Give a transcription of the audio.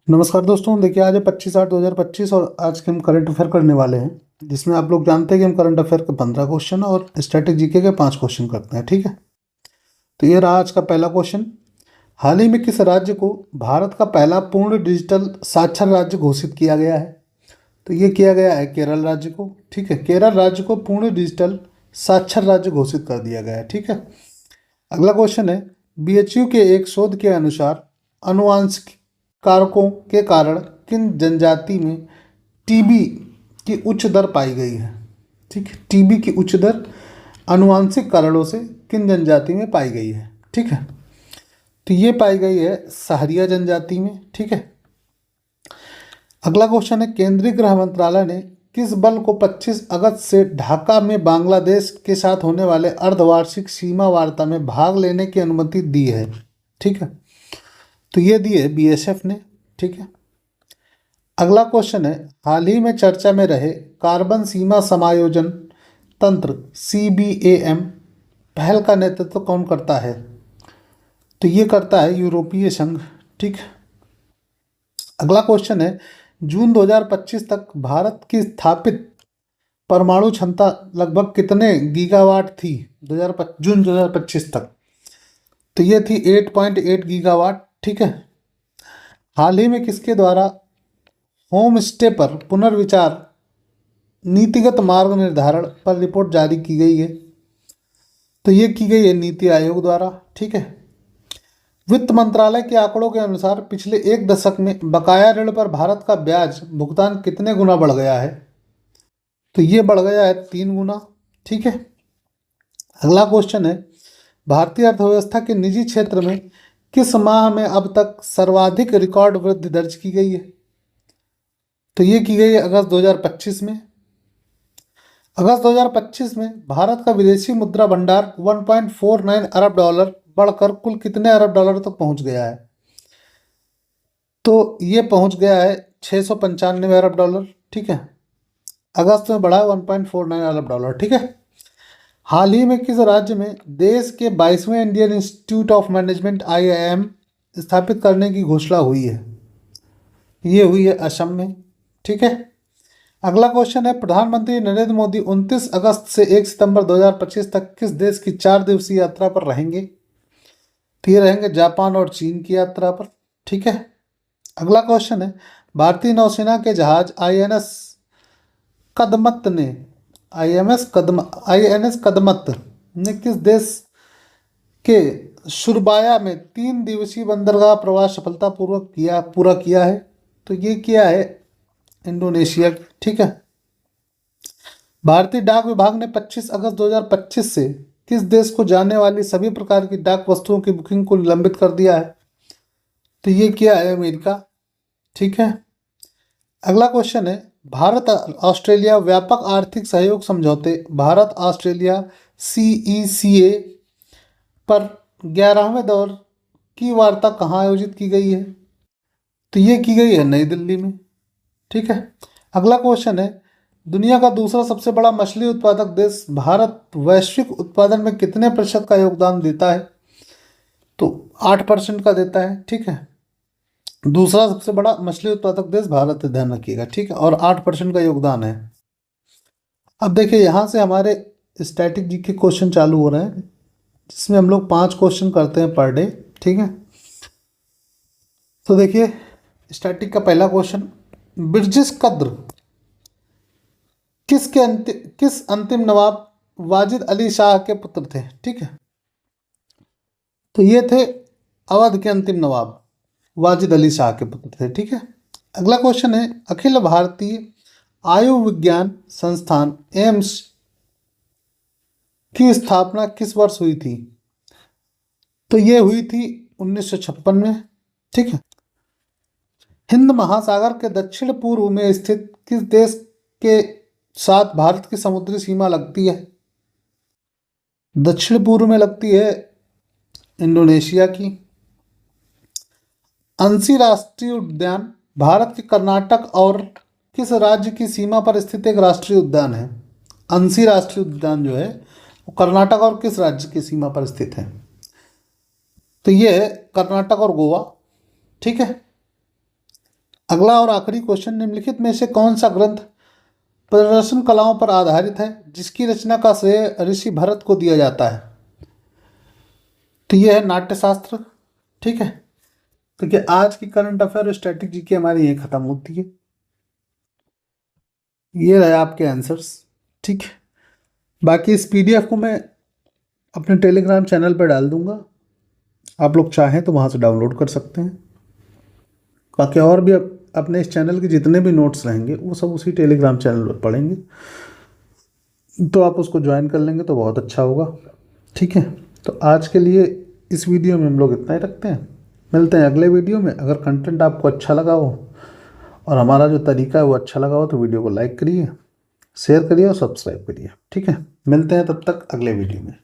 नमस्कार दोस्तों, देखिए आज है 25/8/2025 और आज के हम करंट अफेयर करने वाले हैं, जिसमें आप लोग जानते हैं कि हम करंट अफेयर के 15 क्वेश्चन और स्टैटिक जीके के 5 क्वेश्चन करते हैं। ठीक है, तो ये रहा आज का पहला क्वेश्चन। हाल ही में किस राज्य को भारत का पहला पूर्ण डिजिटल साक्षर राज्य घोषित किया गया है? तो ये किया गया है केरल राज्य को। ठीक है, केरल राज्य को पूर्ण डिजिटल साक्षर राज्य घोषित कर दिया गया है। ठीक है, अगला क्वेश्चन है, बीएचयू के एक शोध के अनुसार अनुवांशिक कारकों के कारण किन जनजाति में टीबी की उच्च दर पाई गई है? ठीक है, टीबी की उच्च दर अनुवांशिक कारणों से किन जनजाति में पाई गई है? ठीक है, तो ये पाई गई है सहरिया जनजाति में। ठीक है, अगला क्वेश्चन है, केंद्रीय गृह मंत्रालय ने किस बल को 25 अगस्त से ढाका में बांग्लादेश के साथ होने वाले अर्धवार्षिक सीमा वार्ता में भाग लेने की अनुमति दी है? ठीक है, तो ये दी है बीएसएफ ने। ठीक है, अगला क्वेश्चन है, हाल ही में चर्चा में रहे कार्बन सीमा समायोजन तंत्र सीबीएम पहल का नेतृत्व कौन करता है? तो ये करता है यूरोपीय संघ। ठीक है, अगला क्वेश्चन है, जून 2025 तक भारत की स्थापित परमाणु क्षमता लगभग कितने गीगावाट थी? जून 2025 तक तो ये थी 8.8 गीगावाट। ठीक है, हाल ही में किसके द्वारा होम स्टे पर पुनर्विचार नीतिगत मार्ग निर्धारण पर रिपोर्ट जारी की गई है? तो ये की गई है नीति आयोग द्वारा। ठीक है, वित्त मंत्रालय के आंकड़ों के अनुसार पिछले एक दशक में बकाया ऋण पर भारत का ब्याज भुगतान कितने गुना बढ़ गया है? तो ये बढ़ गया है 3 गुना। ठीक है, अगला क्वेश्चन है, भारतीय अर्थव्यवस्था के निजी क्षेत्र में किस माह में अब तक सर्वाधिक रिकॉर्ड वृद्धि दर्ज की गई है? तो ये की गई है अगस्त 2025 में। अगस्त 2025 में भारत का विदेशी मुद्रा भंडार 1.49 अरब डॉलर बढ़कर कुल कितने अरब डॉलर तक पहुंच गया है? तो ये पहुंच गया है 695 अरब डॉलर। ठीक है, अगस्त में बढ़ा है 1.49 अरब डॉलर। ठीक है, हाल ही में किस राज्य में देश के 22वें Indian institute of management IIM स्थापित करने की घोषणा हुई है? ये हुई है असम में। ठीक है, अगला क्वेश्चन है, प्रधानमंत्री नरेंद्र मोदी 29 अगस्त से 1 सितंबर 2025 तक किस देश की 4 दिवसीय यात्रा पर रहेंगे? तो ये रहेंगे जापान और चीन की यात्रा पर। ठीक है, अगला क्वेश्चन है, भारतीय नौसेना के जहाज आईएनएस कदमत ने आईएनएस कदमत ने किस देश के सुरबाया में 3 दिवसीय बंदरगाह प्रवास सफलतापूर्वक पूरा किया है? तो ये किया है इंडोनेशिया। ठीक है, भारतीय डाक विभाग ने 25 अगस्त 2025 से किस देश को जाने वाली सभी प्रकार की डाक वस्तुओं की बुकिंग को निलंबित कर दिया है? तो ये किया है अमेरिका। ठीक है, अगला क्वेश्चन है, भारत ऑस्ट्रेलिया व्यापक आर्थिक सहयोग समझौते भारत ऑस्ट्रेलिया सीईसीए पर 11वें दौर की वार्ता कहाँ आयोजित की गई है? तो ये की गई है नई दिल्ली में। ठीक है, अगला क्वेश्चन है, दुनिया का दूसरा सबसे बड़ा मछली उत्पादक देश भारत वैश्विक उत्पादन में कितने प्रतिशत का योगदान देता है? तो 8% का देता है। ठीक है, दूसरा सबसे बड़ा मछली उत्पादक देश भारत है, ध्यान रखिएगा। ठीक है, और 8% का योगदान है। अब देखिए, यहाँ से हमारे स्टैटिक जी के क्वेश्चन चालू हो रहे हैं, जिसमें हम लोग 5 क्वेश्चन करते हैं पर डे। ठीक है, तो देखिए स्टैटिक का पहला क्वेश्चन, बिरजिस कद्र किस अंतिम नवाब वाजिद अली शाह के पुत्र थे? ठीक है, तो ये थे अवध के अंतिम नवाब वाजिद अली शाह के पुत्र थे। ठीक है, अगला क्वेश्चन है, अखिल भारतीय आयुर्विज्ञान संस्थान एम्स की स्थापना किस वर्ष हुई थी? तो ये हुई थी 1956 में। ठीक है, हिंद महासागर के दक्षिण पूर्व में स्थित किस देश के साथ भारत की समुद्री सीमा लगती है? दक्षिण पूर्व में लगती है इंडोनेशिया की। अंशी राष्ट्रीय उद्यान भारत के कर्नाटक और किस राज्य की सीमा पर स्थित एक राष्ट्रीय उद्यान है? अंशी राष्ट्रीय उद्यान जो है वो कर्नाटक और किस राज्य की सीमा पर स्थित है? तो ये है कर्नाटक और गोवा। ठीक है, अगला और आखिरी क्वेश्चन, निम्नलिखित में से कौन सा ग्रंथ प्रदर्शन कलाओं पर आधारित है जिसकी रचना का श्रेय ऋषि भरत को दिया जाता है? तो यह है नाट्यशास्त्र। ठीक है, तो क्या आज की करंट अफेयर और स्टैटिक जीके हमारी यही खत्म होती है। ये रहे आपके आंसर्स। ठीक है, बाकी इस पीडीएफ को मैं अपने टेलीग्राम चैनल पर डाल दूंगा, आप लोग चाहें तो वहाँ से डाउनलोड कर सकते हैं। बाकी और भी अपने इस चैनल के जितने भी नोट्स रहेंगे वो सब उसी टेलीग्राम चैनल पर पढ़ेंगे, तो आप उसको ज्वाइन कर लेंगे तो बहुत अच्छा होगा। ठीक है, तो आज के लिए इस वीडियो में हम लोग इतना ही रखते हैं, मिलते हैं अगले वीडियो में। अगर कंटेंट आपको अच्छा लगा हो और हमारा जो तरीका है वो अच्छा लगा हो तो वीडियो को लाइक करिए, शेयर करिए और सब्सक्राइब करिए। ठीक है, मिलते हैं तब तक अगले वीडियो में।